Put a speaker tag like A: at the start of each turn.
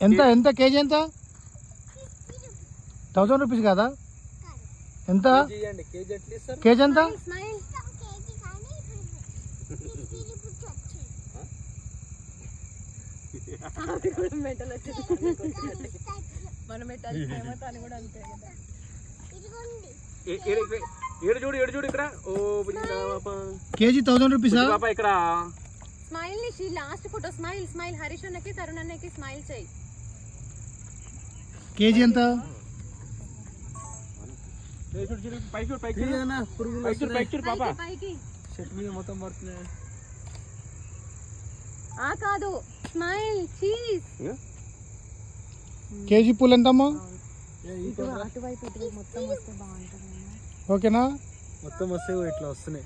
A: ఎంత ఎంత కేజీ ఎంత 1000 రూపీస్ కాదా ఎంత కేజీ ఎంత కేజీ 1000 రూపీసా
B: ఇక్కడ
C: స్మైల్ ని last photo smile smile Harish అన్నకి తరుణ్ అన్నకి స్మైల్ చేయి
A: కేజీ ఎంత
C: కాదు స్మైల్ చీజ్
A: కేజీ పూలు ఎంతమ్మా
C: అటువైపు మొత్తం వస్తే బాగుంటుంది
A: ఓకేనా
D: మొత్తం వస్తే ఇట్లా వస్తున్నాయి.